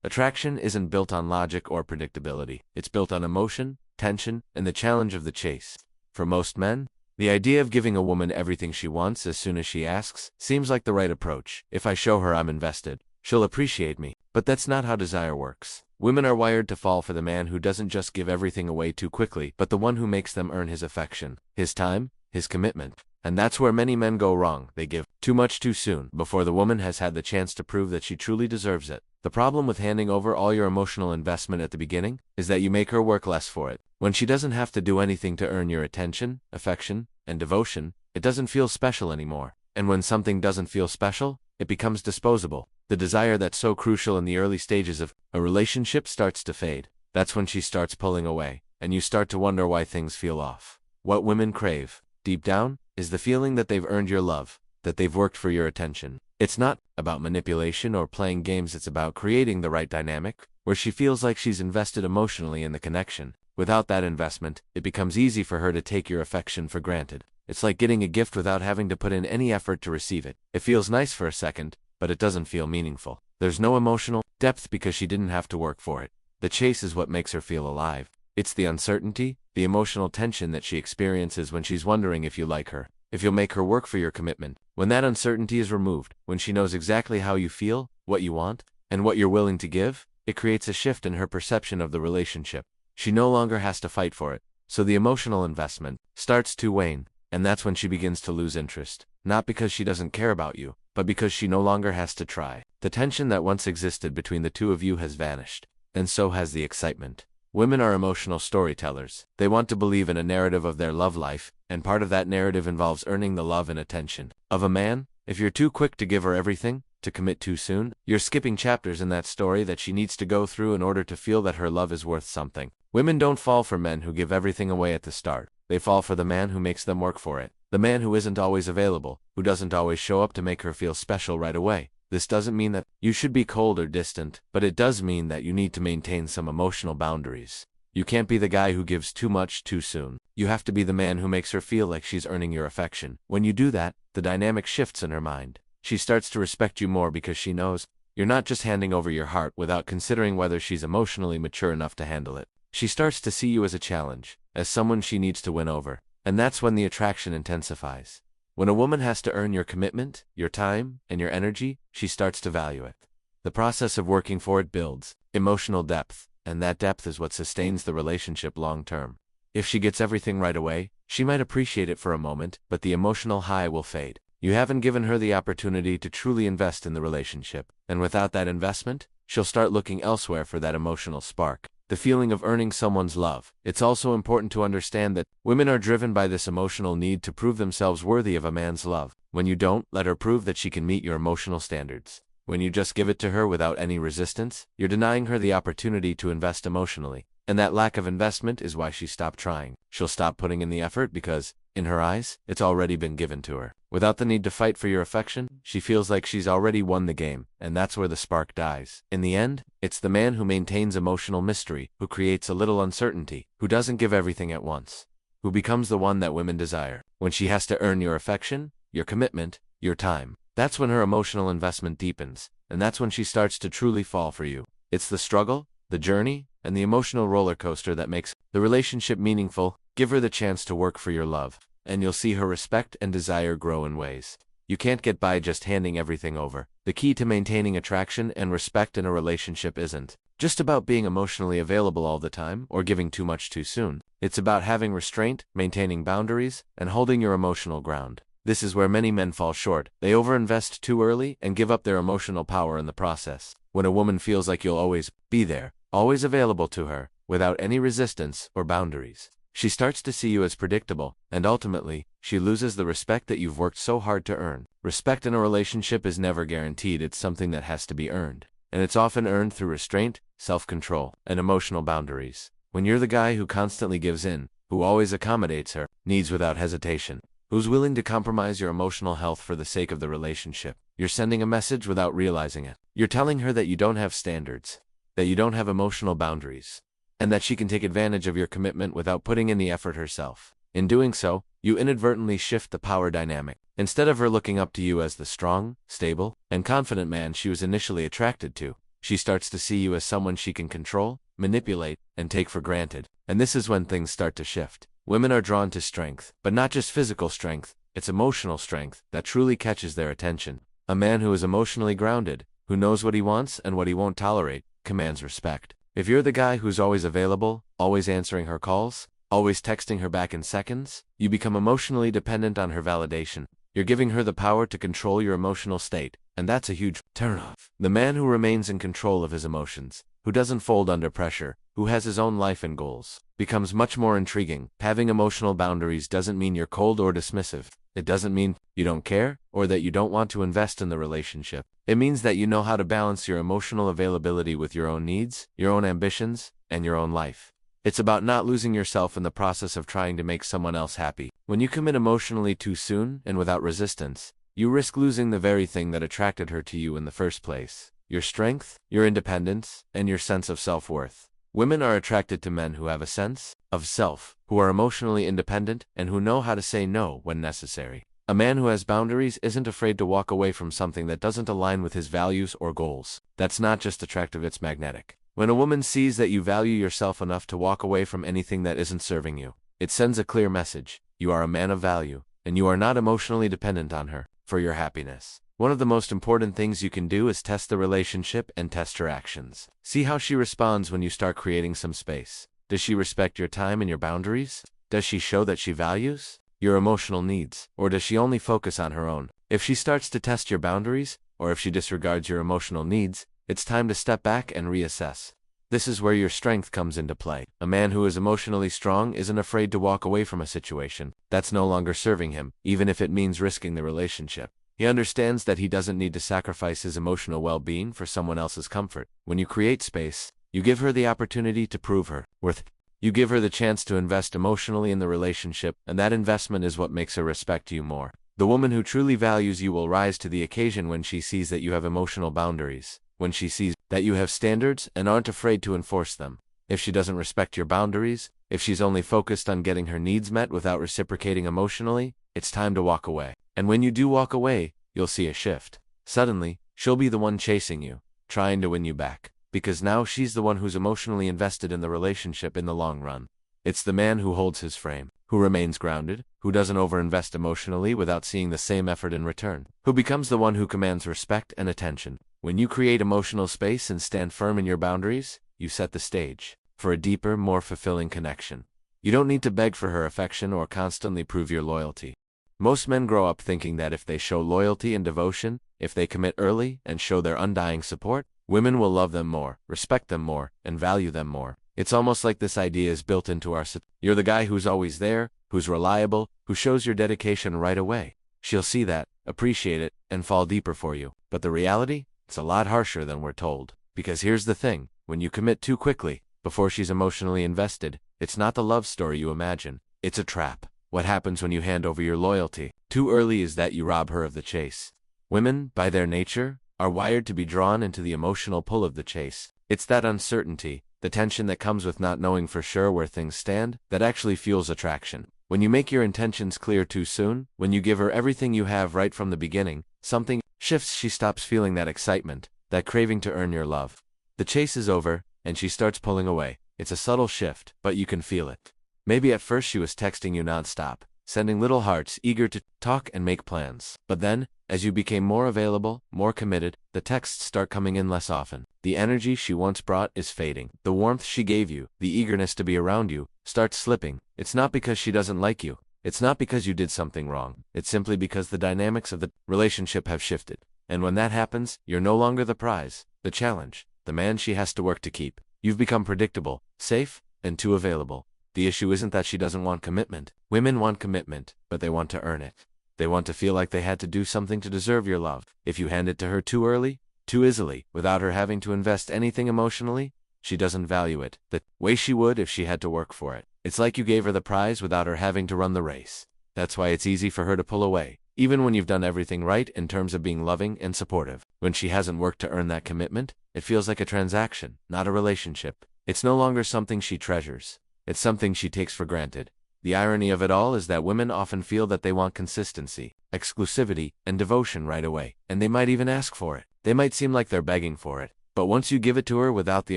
Attraction isn't built on logic or predictability. It's built on emotion, tension, and the challenge of the chase. For most men, the idea of giving a woman everything she wants as soon as she asks seems like the right approach. If I show her I'm invested, she'll appreciate me. But that's not how desire works. Women are wired to fall for the man who doesn't just give everything away too quickly, but the one who makes them earn his affection, his time, his commitment. And that's where many men go wrong. They give too much too soon, before the woman has had the chance to prove that she truly deserves it. The problem with handing over all your emotional investment at the beginning is that you make her work less for it. When she doesn't have to do anything to earn your attention, affection, and devotion, it doesn't feel special anymore. And when something doesn't feel special, it becomes disposable. The desire that's so crucial in the early stages of a relationship starts to fade. That's when she starts pulling away, and you start to wonder why things feel off. What women crave, deep down, is the feeling that they've earned your love, that they've worked for your attention. It's not about manipulation or playing games, it's about creating the right dynamic, where she feels like she's invested emotionally in the connection. Without that investment, it becomes easy for her to take your affection for granted. It's like getting a gift without having to put in any effort to receive it. It feels nice for a second, but it doesn't feel meaningful. There's no emotional depth because she didn't have to work for it. The chase is what makes her feel alive. It's the uncertainty, the emotional tension that she experiences when she's wondering if you like her, if you'll make her work for your commitment. When that uncertainty is removed, when she knows exactly how you feel, what you want, and what you're willing to give, it creates a shift in her perception of the relationship. She no longer has to fight for it, so the emotional investment starts to wane, and that's when she begins to lose interest. Not because she doesn't care about you, but because she no longer has to try. The tension that once existed between the two of you has vanished, and so has the excitement. Women are emotional storytellers. They want to believe in a narrative of their love life, and part of that narrative involves earning the love and attention of a man. If you're too quick to give her everything, to commit too soon, you're skipping chapters in that story that she needs to go through in order to feel that her love is worth something. Women don't fall for men who give everything away at the start. They fall for the man who makes them work for it. The man who isn't always available, who doesn't always show up to make her feel special right away. This doesn't mean that you should be cold or distant, but it does mean that you need to maintain some emotional boundaries. You can't be the guy who gives too much too soon. You have to be the man who makes her feel like she's earning your affection. When you do that, the dynamic shifts in her mind. She starts to respect you more because she knows you're not just handing over your heart without considering whether she's emotionally mature enough to handle it. She starts to see you as a challenge, as someone she needs to win over. And that's when the attraction intensifies. When a woman has to earn your commitment, your time, and your energy, she starts to value it. The process of working for it builds emotional depth, and that depth is what sustains the relationship long term. If she gets everything right away, she might appreciate it for a moment, but the emotional high will fade. You haven't given her the opportunity to truly invest in the relationship, and without that investment, she'll start looking elsewhere for that emotional spark. The feeling of earning someone's love. It's also important to understand that women are driven by this emotional need to prove themselves worthy of a man's love. When you don't, let her prove that she can meet your emotional standards. When you just give it to her without any resistance, you're denying her the opportunity to invest emotionally. And that lack of investment is why she stopped trying. She'll stop putting in the effort because, in her eyes, it's already been given to her. Without the need to fight for your affection, she feels like she's already won the game, and that's where the spark dies. In the end, it's the man who maintains emotional mystery, who creates a little uncertainty, who doesn't give everything at once, who becomes the one that women desire. When she has to earn your affection, your commitment, your time, that's when her emotional investment deepens, and that's when she starts to truly fall for you. It's the struggle, the journey, and the emotional roller coaster that makes the relationship meaningful. Give her the chance to work for your love, and you'll see her respect and desire grow in ways you can't get by just handing everything over. The key to maintaining attraction and respect in a relationship isn't just about being emotionally available all the time or giving too much too soon. It's about having restraint, maintaining boundaries, and holding your emotional ground. This is where many men fall short. They overinvest too early and give up their emotional power in the process. When a woman feels like you'll always be there, always available to her, without any resistance or boundaries, she starts to see you as predictable, and ultimately, she loses the respect that you've worked so hard to earn. Respect in a relationship is never guaranteed. It's something that has to be earned, and it's often earned through restraint, self-control, and emotional boundaries. When you're the guy who constantly gives in, who always accommodates her needs without hesitation, who's willing to compromise your emotional health for the sake of the relationship, you're sending a message without realizing it. You're telling her that you don't have standards, that you don't have emotional boundaries, and that she can take advantage of your commitment without putting in the effort herself. In doing so, you inadvertently shift the power dynamic. Instead of her looking up to you as the strong, stable, and confident man she was initially attracted to, She starts to see you as someone she can control, manipulate, and take for granted. And this is when things start to shift. Women are drawn to strength, but not just physical strength, it's emotional strength that truly catches their attention. A man who is emotionally grounded, who knows what he wants and what he won't tolerate, commands respect. If you're the guy who's always available, always answering her calls, always texting her back in seconds, you become emotionally dependent on her validation. You're giving her the power to control your emotional state, and that's a huge turn-off. The man who remains in control of his emotions, who doesn't fold under pressure, who has his own life and goals, becomes much more intriguing. Having emotional boundaries doesn't mean you're cold or dismissive. It doesn't mean you don't care or that you don't want to invest in the relationship. It means that you know how to balance your emotional availability with your own needs, your own ambitions, and your own life. It's about not losing yourself in the process of trying to make someone else happy. When you commit emotionally too soon and without resistance, you risk losing the very thing that attracted her to you in the first place: your strength, your independence, and your sense of self-worth. Women are attracted to men who have a sense of self, who are emotionally independent, and who know how to say no when necessary. A man who has boundaries isn't afraid to walk away from something that doesn't align with his values or goals. That's not just attractive, it's magnetic. When a woman sees that you value yourself enough to walk away from anything that isn't serving you, it sends a clear message: you are a man of value, and you are not emotionally dependent on her for your happiness. One of the most important things you can do is test the relationship and test her actions. See how she responds when you start creating some space. Does she respect your time and your boundaries? Does she show that she values your emotional needs, or does she only focus on her own? If she starts to test your boundaries, or if she disregards your emotional needs, it's time to step back and reassess. This is where your strength comes into play. A man who is emotionally strong isn't afraid to walk away from a situation that's no longer serving him, even if it means risking the relationship. He understands that he doesn't need to sacrifice his emotional well-being for someone else's comfort. When you create space, you give her the opportunity to prove her worth. You give her the chance to invest emotionally in the relationship, and that investment is what makes her respect you more. The woman who truly values you will rise to the occasion when she sees that you have emotional boundaries, when she sees that you have standards and aren't afraid to enforce them. If she doesn't respect your boundaries, if she's only focused on getting her needs met without reciprocating emotionally, it's time to walk away. And when you do walk away, you'll see a shift. Suddenly, she'll be the one chasing you, trying to win you back, because now she's the one who's emotionally invested in the relationship in the long run. It's the man who holds his frame, who remains grounded, who doesn't overinvest emotionally without seeing the same effort in return, who becomes the one who commands respect and attention. When you create emotional space and stand firm in your boundaries, you set the stage for a deeper, more fulfilling connection. You don't need to beg for her affection or constantly prove your loyalty. Most men grow up thinking that if they show loyalty and devotion, if they commit early and show their undying support, women will love them more, respect them more, and value them more. It's almost like this idea is built into our society. You're the guy who's always there, who's reliable, who shows your dedication right away. She'll see that, appreciate it, and fall deeper for you. But the reality? It's a lot harsher than we're told. Because here's the thing, when you commit too quickly, before she's emotionally invested, it's not the love story you imagine, it's a trap. What happens when you hand over your loyalty too early is that you rob her of the chase. Women, by their nature, are wired to be drawn into the emotional pull of the chase. It's that uncertainty, the tension that comes with not knowing for sure where things stand, that actually fuels attraction. When you make your intentions clear too soon, when you give her everything you have right from the beginning, something shifts. She stops feeling that excitement, that craving to earn your love. The chase is over, and she starts pulling away. It's a subtle shift, but you can feel it. Maybe at first she was texting you nonstop, sending little hearts, eager to talk and make plans. But then, as you became more available, more committed, the texts start coming in less often. The energy she once brought is fading. The warmth she gave you, the eagerness to be around you, starts slipping. It's not because she doesn't like you. It's not because you did something wrong. It's simply because the dynamics of the relationship have shifted. And when that happens, you're no longer the prize, the challenge, the man she has to work to keep. You've become predictable, safe, and too available. The issue isn't that she doesn't want commitment. Women want commitment, but they want to earn it. They want to feel like they had to do something to deserve your love. If you hand it to her too early, too easily, without her having to invest anything emotionally, she doesn't value it the way she would if she had to work for it. It's like you gave her the prize without her having to run the race. That's why it's easy for her to pull away, even when you've done everything right in terms of being loving and supportive. When she hasn't worked to earn that commitment, it feels like a transaction, not a relationship. It's no longer something she treasures. It's something she takes for granted. The irony of it all is that women often feel that they want consistency, exclusivity, and devotion right away, and they might even ask for it. They might seem like they're begging for it, But once you give it to her without the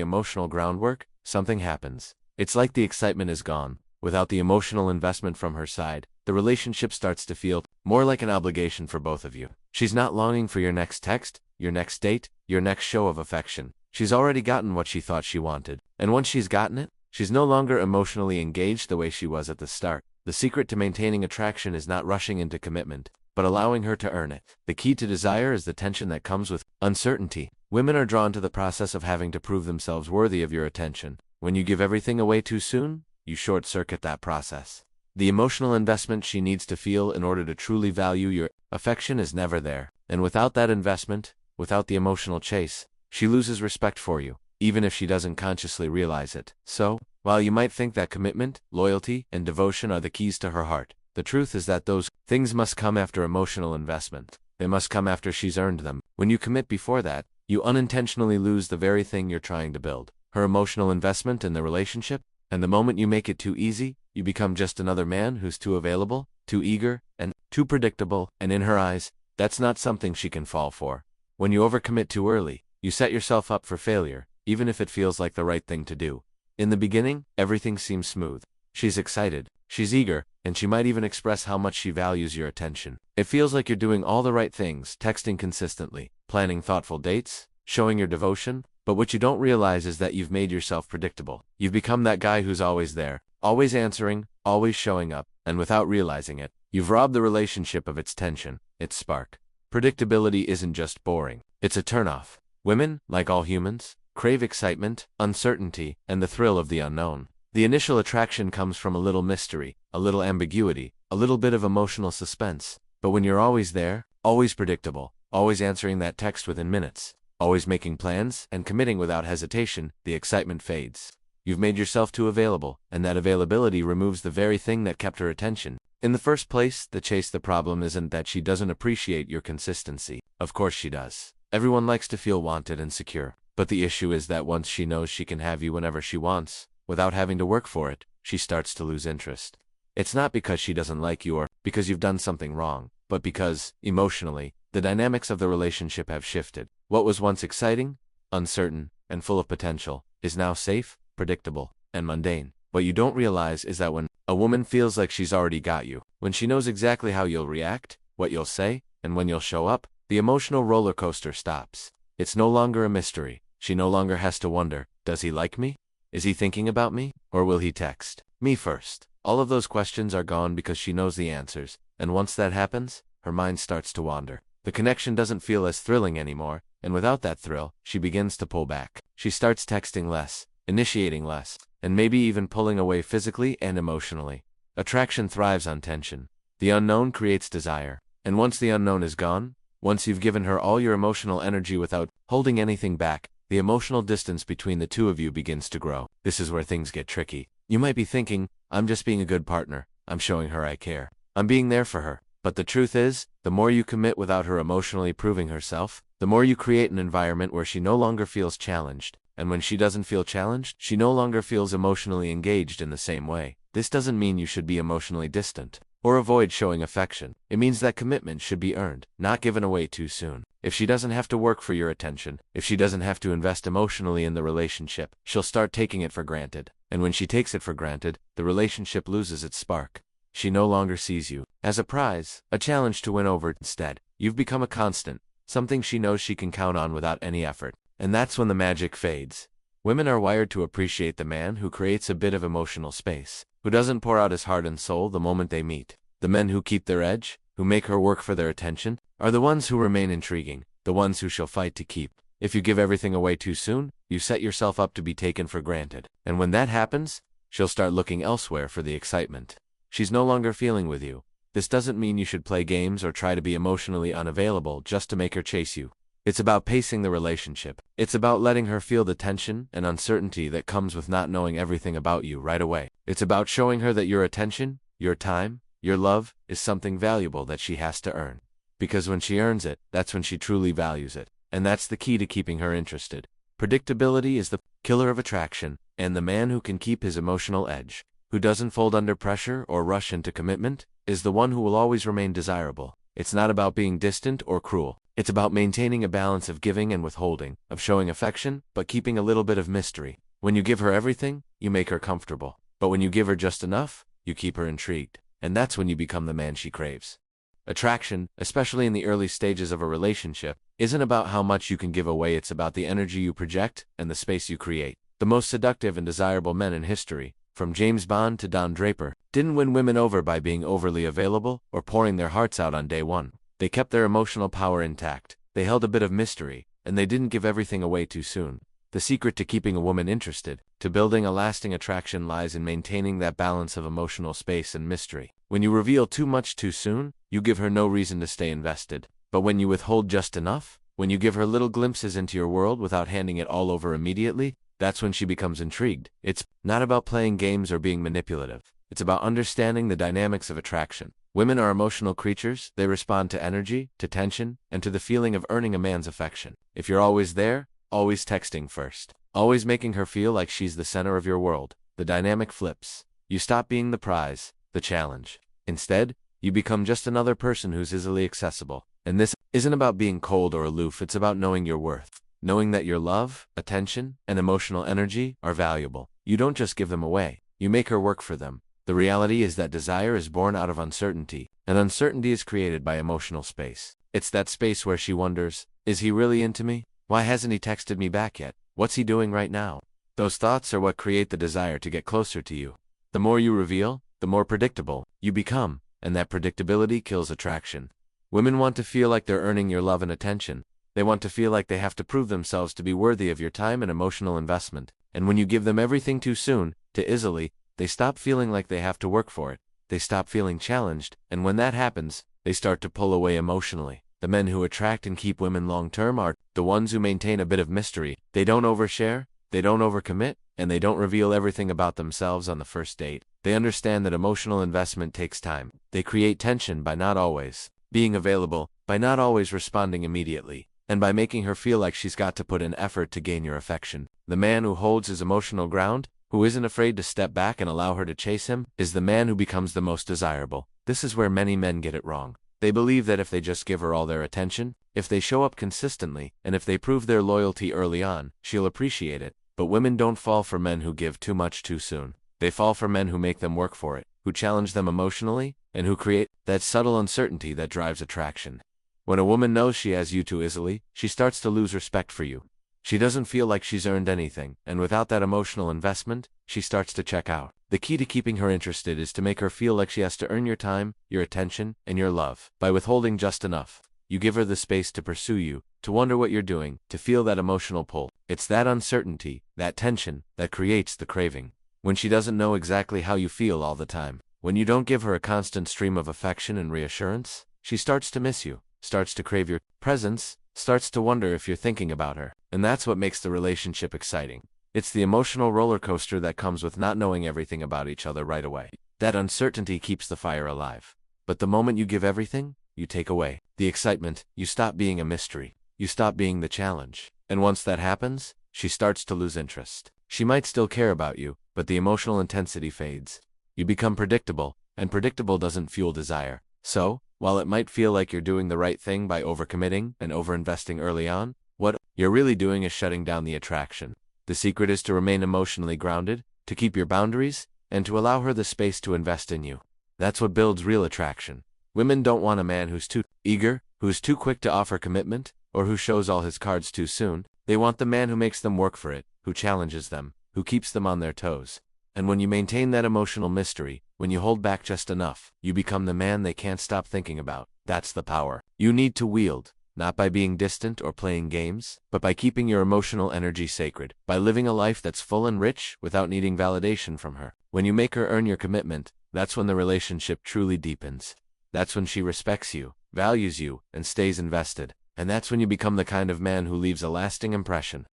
emotional groundwork, something happens. It's like the excitement is gone. Without the emotional investment from her side, the relationship starts to feel more like an obligation for both of you. She's not longing for your next text, your next date, your next show of affection. She's already gotten what she thought she wanted. And once she's gotten it, she's no longer emotionally engaged the way she was at the start. The secret to maintaining attraction is not rushing into commitment, but allowing her to earn it. The key to desire is the tension that comes with uncertainty. Women are drawn to the process of having to prove themselves worthy of your attention. When you give everything away too soon, you short-circuit that process. The emotional investment she needs to feel in order to truly value your affection is never there. And without that investment, without the emotional chase, she loses respect for you, even if she doesn't consciously realize it. So, while you might think that commitment, loyalty, and devotion are the keys to her heart, the truth is that those things must come after emotional investment. They must come after she's earned them. When you commit before that, you unintentionally lose the very thing you're trying to build. Her emotional investment in the relationship, and the moment you make it too easy, you become just another man who's too available, too eager, and too predictable, and in her eyes, that's not something she can fall for. When you overcommit too early, you set yourself up for failure, even if it feels like the right thing to do. In the beginning, everything seems smooth. She's excited, she's eager, and she might even express how much she values your attention. It feels like you're doing all the right things, texting consistently, planning thoughtful dates, showing your devotion, but what you don't realize is that you've made yourself predictable. You've become that guy who's always there, always answering, always showing up, and without realizing it, you've robbed the relationship of its tension, its spark. Predictability isn't just boring, it's a turnoff. Women, like all humans, crave excitement, uncertainty, and the thrill of the unknown. The initial attraction comes from a little mystery, a little ambiguity, a little bit of emotional suspense. But when you're always there, always predictable, always answering that text within minutes, always making plans and committing without hesitation, the excitement fades. You've made yourself too available, and that availability removes the very thing that kept her attention. In the first place, the problem isn't that she doesn't appreciate your consistency. Of course she does. Everyone likes to feel wanted and secure. But the issue is that once she knows she can have you whenever she wants, without having to work for it, she starts to lose interest. It's not because she doesn't like you or because you've done something wrong, but because, emotionally, the dynamics of the relationship have shifted. What was once exciting, uncertain, and full of potential is now safe, predictable, and mundane. What you don't realize is that when a woman feels like she's already got you, when she knows exactly how you'll react, what you'll say, and when you'll show up, the emotional roller coaster stops. It's no longer a mystery. She no longer has to wonder, does he like me? Is he thinking about me? Or will he text me first? All of those questions are gone because she knows the answers, and once that happens, her mind starts to wander. The connection doesn't feel as thrilling anymore, and without that thrill, she begins to pull back. She starts texting less, initiating less, and maybe even pulling away physically and emotionally. Attraction thrives on tension. The unknown creates desire, and once the unknown is gone, once you've given her all your emotional energy without holding anything back, the emotional distance between the two of you begins to grow. This is where things get tricky. You might be thinking, I'm just being a good partner. I'm showing her I care. I'm being there for her. But the truth is, the more you commit without her emotionally proving herself, the more you create an environment where she no longer feels challenged. And when she doesn't feel challenged, she no longer feels emotionally engaged in the same way. This doesn't mean you should be emotionally distant or avoid showing affection. It means that commitment should be earned, not given away too soon. If she doesn't have to work for your attention, if she doesn't have to invest emotionally in the relationship, she'll start taking it for granted. And when she takes it for granted, the relationship loses its spark. She no longer sees you as a prize, a challenge to win over. Instead, you've become a constant, something she knows she can count on without any effort. And that's when the magic fades. Women are wired to appreciate the man who creates a bit of emotional space, who doesn't pour out his heart and soul the moment they meet. The men who keep their edge, who make her work for their attention, are the ones who remain intriguing, the ones who she'll fight to keep. If you give everything away too soon, you set yourself up to be taken for granted. And when that happens, she'll start looking elsewhere for the excitement. She's no longer feeling with you. This doesn't mean you should play games or try to be emotionally unavailable just to make her chase you. It's about pacing the relationship. It's about letting her feel the tension and uncertainty that comes with not knowing everything about you right away. It's about showing her that your attention, your time, your love is something valuable that she has to earn. Because when she earns it, that's when she truly values it. And that's the key to keeping her interested. Predictability is the killer of attraction, and the man who can keep his emotional edge, who doesn't fold under pressure or rush into commitment, is the one who will always remain desirable. It's not about being distant or cruel. It's about maintaining a balance of giving and withholding, of showing affection, but keeping a little bit of mystery. When you give her everything, you make her comfortable. But when you give her just enough, you keep her intrigued. And that's when you become the man she craves. Attraction, especially in the early stages of a relationship, isn't about how much you can give away, it's about the energy you project and the space you create. The most seductive and desirable men in history, from James Bond to Don Draper, didn't win women over by being overly available or pouring their hearts out on day one. They kept their emotional power intact, they held a bit of mystery, and they didn't give everything away too soon. The secret to keeping a woman interested, to building a lasting attraction, lies in maintaining that balance of emotional space and mystery. When you reveal too much too soon, you give her no reason to stay invested. But when you withhold just enough, when you give her little glimpses into your world without handing it all over immediately, that's when she becomes intrigued. It's not about playing games or being manipulative. It's about understanding the dynamics of attraction. Women are emotional creatures. They respond to energy, to tension, and to the feeling of earning a man's affection. If you're always there, always texting first, always making her feel like she's the center of your world, the dynamic flips. You stop being the prize, the challenge. Instead, you become just another person who's easily accessible. And this isn't about being cold or aloof, it's about knowing your worth. Knowing that your love, attention, and emotional energy are valuable. You don't just give them away, you make her work for them. The reality is that desire is born out of uncertainty, and uncertainty is created by emotional space. It's that space where she wonders, is he really into me? Why hasn't he texted me back yet? What's he doing right now? Those thoughts are what create the desire to get closer to you. The more you reveal, the more predictable you become, and that predictability kills attraction. Women want to feel like they're earning your love and attention. They want to feel like they have to prove themselves to be worthy of your time and emotional investment. And when you give them everything too soon, too easily, they stop feeling like they have to work for it. They stop feeling challenged, and when that happens, they start to pull away emotionally. The men who attract and keep women long-term are the ones who maintain a bit of mystery. They don't overshare, they don't overcommit, and they don't reveal everything about themselves on the first date. They understand that emotional investment takes time. They create tension by not always being available, by not always responding immediately, and by making her feel like she's got to put in effort to gain your affection. The man who holds his emotional ground, who isn't afraid to step back and allow her to chase him, is the man who becomes the most desirable. This is where many men get it wrong. They believe that if they just give her all their attention, if they show up consistently, and if they prove their loyalty early on, she'll appreciate it. But women don't fall for men who give too much too soon. They fall for men who make them work for it, who challenge them emotionally, and who create that subtle uncertainty that drives attraction. When a woman knows she has you too easily, she starts to lose respect for you. She doesn't feel like she's earned anything, and without that emotional investment, she starts to check out. The key to keeping her interested is to make her feel like she has to earn your time, your attention, and your love. By withholding just enough, you give her the space to pursue you, to wonder what you're doing, to feel that emotional pull. It's that uncertainty, that tension, that creates the craving. When she doesn't know exactly how you feel all the time, when you don't give her a constant stream of affection and reassurance, she starts to miss you, starts to crave your presence, starts to wonder if you're thinking about her. And that's what makes the relationship exciting. It's the emotional roller coaster that comes with not knowing everything about each other right away. That uncertainty keeps the fire alive. But the moment you give everything, you take away the excitement. You stop being a mystery. You stop being the challenge. And once that happens, she starts to lose interest. She might still care about you, but the emotional intensity fades. You become predictable, and predictable doesn't fuel desire. So, while it might feel like you're doing the right thing by overcommitting and overinvesting early on, what you're really doing is shutting down the attraction. The secret is to remain emotionally grounded, to keep your boundaries, and to allow her the space to invest in you. That's what builds real attraction. Women don't want a man who's too eager, who's too quick to offer commitment, or who shows all his cards too soon. They want the man who makes them work for it, who challenges them, who keeps them on their toes. And when you maintain that emotional mystery, when you hold back just enough, you become the man they can't stop thinking about. That's the power you need to wield, not by being distant or playing games, but by keeping your emotional energy sacred, by living a life that's full and rich without needing validation from her. When you make her earn your commitment, that's when the relationship truly deepens. That's when she respects you, values you, and stays invested. And that's when you become the kind of man who leaves a lasting impression.